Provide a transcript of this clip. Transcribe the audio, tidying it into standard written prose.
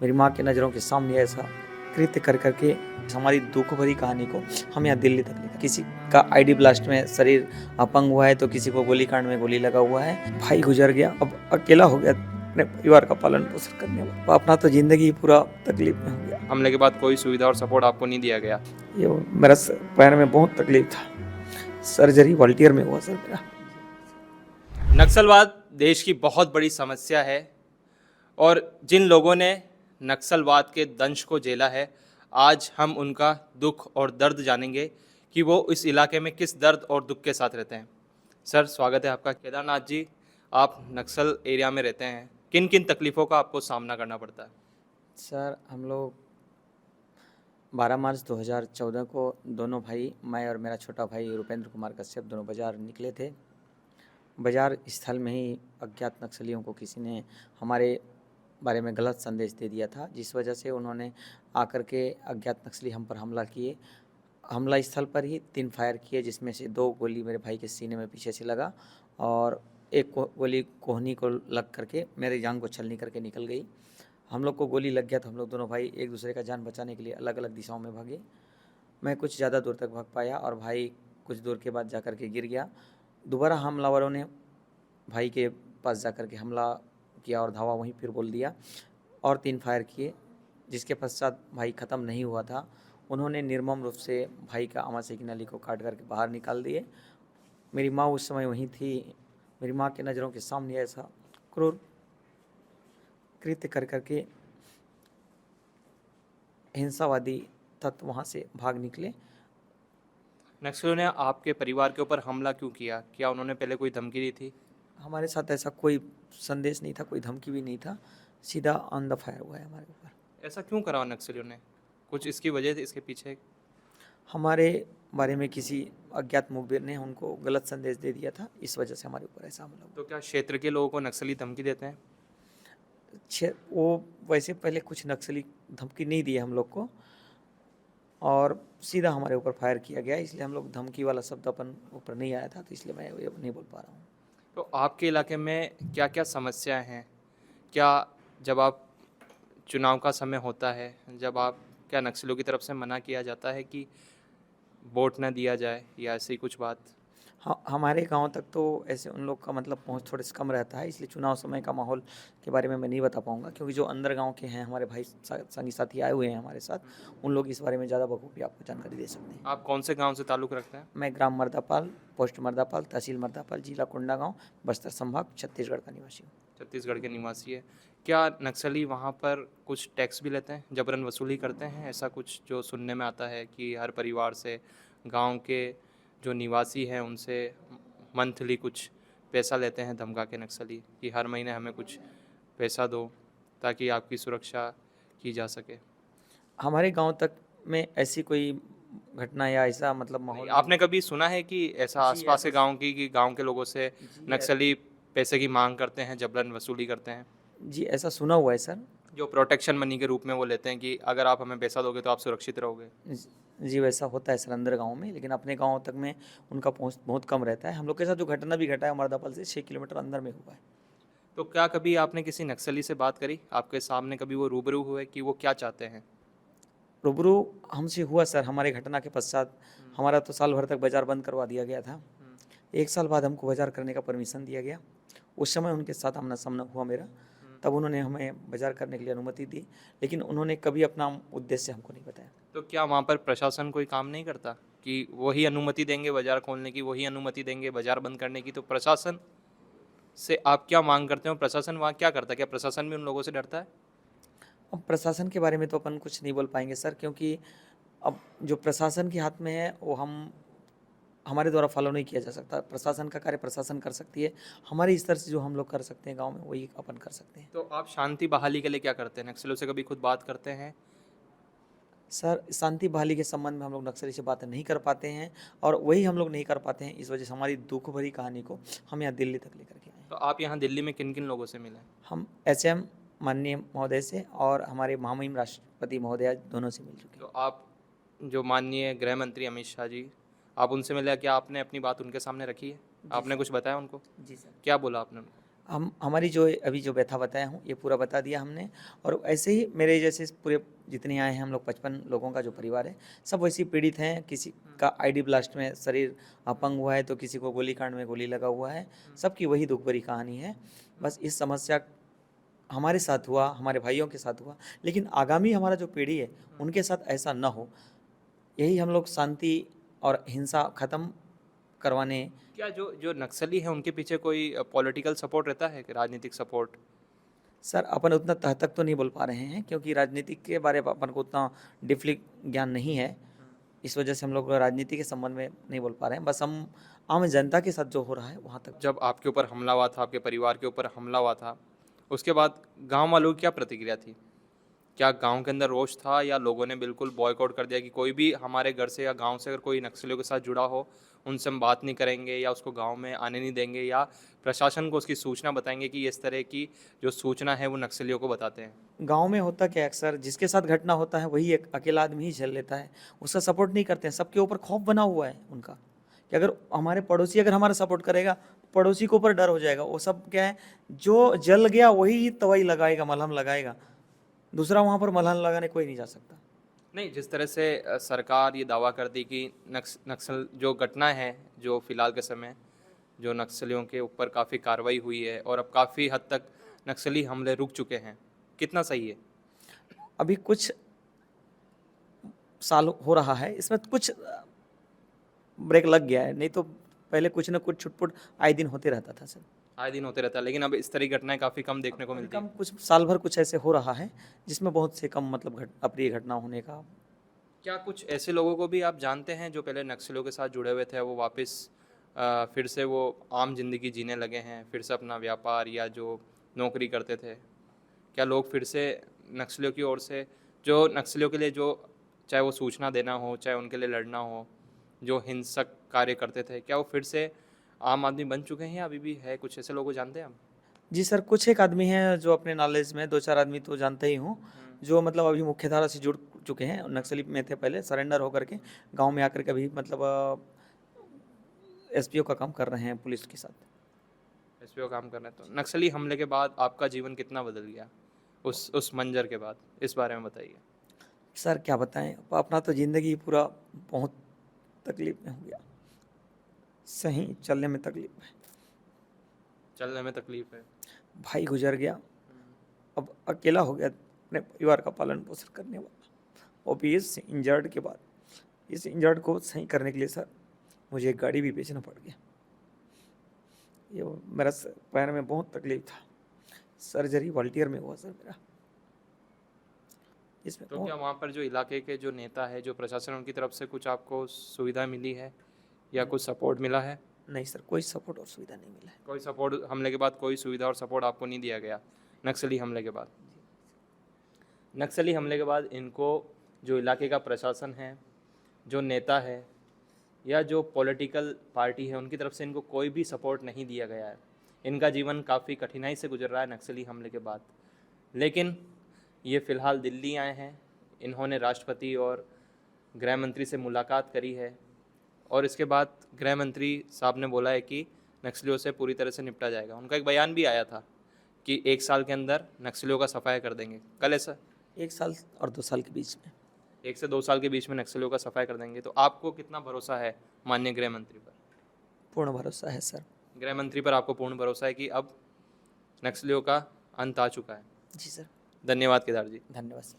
मेरी माँ की नज़रों के सामने ऐसा कृत्य कर करके हमारी दुख भरी कहानी को हम यहाँ दिल्ली तक लेकर, किसी का आईडी ब्लास्ट में शरीर अपंग हुआ है तो किसी को गोलीकांड में गोली लगा हुआ है, भाई गुजर गया, अब अकेला हो गया अपने परिवार का पालन पोषण करने वाला, अपना तो जिंदगी पूरा तकलीफ में हो गया। हमले के बाद कोई सुविधा और सपोर्ट आपको नहीं दिया गया? ये मेरा पैर में बहुत तकलीफ था, सर्जरी वॉलटियर में हुआ सर मेरा। नक्सलवाद देश की बहुत बड़ी समस्या है और जिन लोगों ने नक्सलवाद के दंश को झेला है, आज हम उनका दुख और दर्द जानेंगे कि वो इस इलाके में किस दर्द और दुख के साथ रहते हैं। सर, स्वागत है आपका। केदारनाथ जी, आप नक्सल एरिया में रहते हैं, किन किन तकलीफ़ों का आपको सामना करना पड़ता है? सर, हम लोग 12 मार्च 2014 को दोनों भाई, मैं और मेरा छोटा भाई रुपेंद्र कुमार कश्यप, दोनों बाज़ार निकले थे। बाज़ार स्थल में ही अज्ञात नक्सलियों को किसी ने हमारे बारे में गलत संदेश दे दिया था, जिस वजह से उन्होंने आकर के अज्ञात नक्सली हम पर हमला किए। हमला स्थल पर ही 3 फायर किए, जिसमें से 2 गोली मेरे भाई के सीने में पीछे से लगा और एक गोली कोहनी को लग करके मेरी जान को छलनी करके निकल गई। हम लोग को गोली लग गया तो हम लोग दोनों भाई एक दूसरे का जान बचाने के लिए अलग अलग दिशाओं में भागे। मैं कुछ ज़्यादा दूर तक भाग पाया और भाई कुछ दूर के बाद जा कर के गिर गया। दोबारा हमलावरों ने भाई के पास जा कर के हमला किया और धावा वहीं फिर बोल दिया और 3 फायर किए, जिसके पश्चात भाई ख़त्म नहीं हुआ था। उन्होंने निर्मम रूप से भाई का आमाशय की नली को काट करके बाहर निकाल दिए। मेरी माँ उस समय वहीं थी। मेरी माँ की नज़रों के सामने ऐसा क्रूर कृत्य कर करके हिंसावादी तत्व वहाँ से भाग निकले। नक्सलियों ने आपके परिवार के ऊपर हमला क्यों किया? क्या उन्होंने पहले कोई धमकी दी थी? हमारे साथ ऐसा कोई संदेश नहीं था, कोई धमकी भी नहीं था, सीधा ऑन द फायर हुआ है हमारे ऊपर। ऐसा क्यों करा नक्सलियों ने? कुछ इसकी वजह थी इसके पीछे? हमारे बारे में किसी अज्ञात मुखबिर ने उनको गलत संदेश दे दिया था, इस वजह से हमारे ऊपर ऐसा हमला हुआ। तो क्या क्षेत्र के लोगों को नक्सली धमकी देते हैं? वो वैसे पहले कुछ नक्सली धमकी नहीं दिए हम लोग को और सीधा हमारे ऊपर फायर किया गया, इसलिए हम लोग धमकी वाला शब्द अपन ऊपर नहीं आया था, तो इसलिए मैं ये नहीं बोल पा रहा हूँ। तो आपके इलाके में क्या क्या समस्याएं हैं? क्या जब आप चुनाव का समय होता है, जब आप क्या नक्सलियों की तरफ से मना किया जाता है कि वोट ना दिया जाए या ऐसी कुछ बात? हाँ, हमारे गांव तक तो ऐसे उन लोग का मतलब पहुंच थोड़े से कम रहता है, इसलिए चुनाव समय का माहौल के बारे में मैं नहीं बता पाऊंगा, क्योंकि जो अंदर गांव के हैं हमारे भाई संगी साथी आए हुए हैं हमारे साथ, उन लोग इस बारे में ज़्यादा बखूबी आपको जानकारी दे सकते हैं। आप कौन से गांव से ताल्लुक़ रखते हैं? मैं ग्राम मर्दापाल, पोस्ट मर्दापाल, तहसील मर्दापाल, जिला कोंडागांव, बस्तर संभाग, छत्तीसगढ़ का निवासी हूँ। छत्तीसगढ़ के निवासी है। क्या नक्सली वहाँ पर कुछ टैक्स भी लेते हैं, जबरन वसूली करते हैं? ऐसा कुछ जो सुनने में आता है कि हर परिवार से, गांव के जो निवासी हैं उनसे मंथली कुछ पैसा लेते हैं धमका के नक्सली कि हर महीने हमें कुछ पैसा दो ताकि आपकी सुरक्षा की जा सके। हमारे गांव तक में ऐसी कोई घटना या ऐसा मतलब माहौल आपने कभी सुना है कि ऐसा जी, आसपास के ऐसा गांव की कि गांव के लोगों से जी, नक्सली पैसे की मांग करते हैं, जबरन वसूली करते हैं? जी, ऐसा सुना हुआ है सर। जो प्रोटेक्शन मनी के रूप में वो लेते हैं कि अगर आप हमें पैसा दोगे तो आप सुरक्षित रहोगे। जी, वैसा होता है सर अंदर गाँव में, लेकिन अपने गाँव तक में उनका पहुँच बहुत कम रहता है। हम लोग के साथ जो घटना भी घटा है मर्दापाल से 6 किलोमीटर अंदर में हुआ है। तो क्या कभी आपने किसी नक्सली से बात करी? आपके सामने कभी वो रूबरू हुए कि वो क्या चाहते हैं? रूबरू हमसे हुआ सर, हमारे घटना के पश्चात हमारा तो साल भर तक बाज़ार बंद करवा दिया गया था। 1 साल बाद हमको बाज़ार करने का परमिशन दिया गया। उस समय उनके साथ आमना-सामना हुआ मेरा, तब उन्होंने हमें बाज़ार करने के लिए अनुमति दी, लेकिन उन्होंने कभी अपना उद्देश्य हमको नहीं बताया। तो क्या वहाँ पर प्रशासन कोई काम नहीं करता कि वही अनुमति देंगे बाज़ार खोलने की, वही अनुमति देंगे बाज़ार बंद करने की? तो प्रशासन से आप क्या मांग करते हो? प्रशासन वहाँ क्या करता है? क्या प्रशासन भी उन लोगों से डरता है? अब प्रशासन के बारे में तो अपन कुछ नहीं बोल पाएँगे सर, क्योंकि अब जो प्रशासन के हाथ में है वो हम हमारे द्वारा फॉलो नहीं किया जा सकता। प्रशासन का कार्य प्रशासन कर सकती है, हमारे स्तर से जो हम लोग कर सकते हैं गाँव में वही अपन कर सकते हैं। तो आप शांति बहाली के लिए क्या करते हैं? नक्सलियों से कभी खुद बात करते हैं? सर, शांति बहाली के संबंध में हम लोग नक्सली से बातें नहीं कर पाते हैं और वही हम लोग नहीं कर पाते हैं, इस वजह से हमारी दुःख भरी कहानी को हम यहाँ दिल्ली तक लेकर के आए हैं। तो आप यहाँ दिल्ली में किन-किन लोगों से मिले? हम एसएम माननीय महोदय से और हमारे महामहिम राष्ट्रपति महोदया दोनों से मिल चुके हैं। तो आप जो माननीय गृह मंत्री अमित शाह जी, आप उनसे मिले, क्या आपने अपनी बात उनके सामने रखी है? आपने कुछ बताया उनको? जी सर। क्या बोला आपने उनको? हम हमारी जो अभी जो व्यथा बताया हूँ ये पूरा बता दिया हमने। और ऐसे ही मेरे जैसे पूरे जितने आए हैं हम लोग 55 लोगों का जो परिवार है, सब वैसे ही पीड़ित हैं। किसी का आईडी ब्लास्ट में शरीर अपंग हुआ है, तो किसी को गोलीकांड में गोली लगा हुआ है। सबकी वही दुख भरी कहानी है। बस इस समस्या हमारे साथ हुआ, हमारे भाइयों के साथ हुआ, लेकिन आगामी हमारा जो पीढ़ी है उनके साथ ऐसा न हो, यही हम लोग शांति और हिंसा खत्म करवाने। क्या जो जो नक्सली हैं उनके पीछे कोई पॉलिटिकल सपोर्ट रहता है कि राजनीतिक सपोर्ट? सर अपन उतना तह तक तो नहीं बोल पा रहे हैं, क्योंकि राजनीति के बारे में अपन को उतना डीपली ज्ञान नहीं है। इस वजह से हम लोग राजनीति के संबंध में नहीं बोल पा रहे हैं। बस हम आम जनता के साथ जो हो रहा है वहाँ तक। जब आपके ऊपर हमला हुआ था, आपके परिवार के ऊपर हमला हुआ था, उसके बाद गांव वालों की क्या प्रतिक्रिया थी? क्या गांव के अंदर रोष था या लोगों ने बिल्कुल बॉयकॉट कर दिया कि कोई भी हमारे घर से या गांव से अगर कोई नक्सलियों के साथ जुड़ा हो उनसे हम बात नहीं करेंगे या उसको गांव में आने नहीं देंगे, या प्रशासन को उसकी सूचना बताएंगे कि इस तरह की जो सूचना है वो नक्सलियों को बताते हैं? गांव में होता क्या, अक्सर जिसके साथ घटना होता है वही एक अकेला आदमी ही झेल लेता है, उसका सपोर्ट नहीं करते हैं। सबके ऊपर खौफ बना हुआ है उनका कि अगर हमारे पड़ोसी अगर हमारा सपोर्ट करेगा, पड़ोसी के ऊपर डर हो जाएगा। वो सब क्या है, जो जल गया वही दवाई लगाएगा, मलहम लगाएगा, दूसरा वहाँ पर मलहम लगाने कोई नहीं जा सकता। नहीं, जिस तरह से सरकार ये दावा कर दी कि नक्सल जो घटना है, जो फिलहाल के समय जो नक्सलियों के ऊपर काफ़ी कार्रवाई हुई है और अब काफ़ी हद तक नक्सली हमले रुक चुके हैं, कितना सही है? अभी कुछ साल हो रहा है, इसमें कुछ ब्रेक लग गया है, नहीं तो पहले कुछ न कुछ छुटपुट आए दिन होते रहता था सर। आए दिन होते रहता है, लेकिन अब इस तरह की घटनाएं काफ़ी कम देखने को मिलती कम हैं। कुछ साल भर कुछ ऐसे हो रहा है जिसमें बहुत से कम मतलब अप्रिय घटना होने का। क्या कुछ ऐसे लोगों को भी आप जानते हैं जो पहले नक्सलियों के साथ जुड़े हुए थे, वो वापस फिर से वो आम जिंदगी जीने लगे हैं, फिर से अपना व्यापार या जो नौकरी करते थे? क्या लोग फिर से नक्सलियों की ओर से, जो नक्सलियों के लिए जो चाहे वो सूचना देना हो, चाहे उनके लिए लड़ना हो, जो हिंसक कार्य करते थे, क्या वो फिर से आम आदमी बन चुके हैं या अभी भी है? कुछ ऐसे लोगों को जानते हैं हम? जी सर, कुछ एक आदमी हैं जो अपने नॉलेज में, दो चार आदमी तो जानते ही हूँ, जो मतलब अभी मुख्यधारा से जुड़ चुके हैं। नक्सली में थे पहले, सरेंडर होकर के गांव में आकर के अभी मतलब एसपीओ का काम कर रहे हैं पुलिस के साथ। इस पे काम कर रहे हैं। तो नक्सली हमले के बाद आपका जीवन कितना बदल गया, उस मंजर के बाद? इस बारे में बताइए। सर क्या बताएं, अपना तो ज़िंदगी पूरा बहुत तकलीफ में हो गया। सही चलने में तकलीफ है, चलने में तकलीफ है। भाई गुजर गया, अब अकेला हो गया अपने परिवार का पालन पोषण करने वाला। और भी इस इंजर्ड के बाद, इस इंजर्ड को सही करने के लिए सर मुझे एक गाड़ी भी बेचना पड़ गया। ये मेरा पैर में बहुत तकलीफ था, सर्जरी वॉल्टियर में हुआ सर मेरा। इसमें तो क्या वहाँ पर जो इलाके के जो नेता है, जो प्रशासन, उनकी तरफ से कुछ आपको सुविधा मिली है या कुछ सपोर्ट मिला है? नहीं सर, कोई सपोर्ट और सुविधा नहीं मिला है। कोई सपोर्ट हमले के बाद, कोई सुविधा और सपोर्ट आपको नहीं दिया गया नक्सली हमले के बाद? नक्सली हमले के बाद इनको जो इलाके का प्रशासन है, जो नेता है या जो पॉलिटिकल पार्टी है, उनकी तरफ से इनको कोई भी सपोर्ट नहीं दिया गया है। इनका जीवन काफ़ी कठिनाई से गुजर रहा है नक्सली हमले के बाद। लेकिन ये फ़िलहाल दिल्ली आए हैं, इन्होंने राष्ट्रपति और गृह मंत्री से मुलाकात करी है और इसके बाद गृह मंत्री साहब ने बोला है कि नक्सलियों से पूरी तरह से निपटा जाएगा। उनका एक बयान भी आया था कि 1 साल के अंदर नक्सलियों का सफाया कर देंगे। कल ऐसा 1 साल और 2 साल के बीच में, 1 से 2 साल के बीच में नक्सलियों का सफाया कर देंगे। तो आपको कितना भरोसा है माननीय गृह मंत्री पर? पूर्ण भरोसा है सर। गृह मंत्री पर आपको पूर्ण भरोसा है कि अब नक्सलियों का अंत आ चुका है? जी सर। धन्यवाद केदार जी। धन्यवाद सर।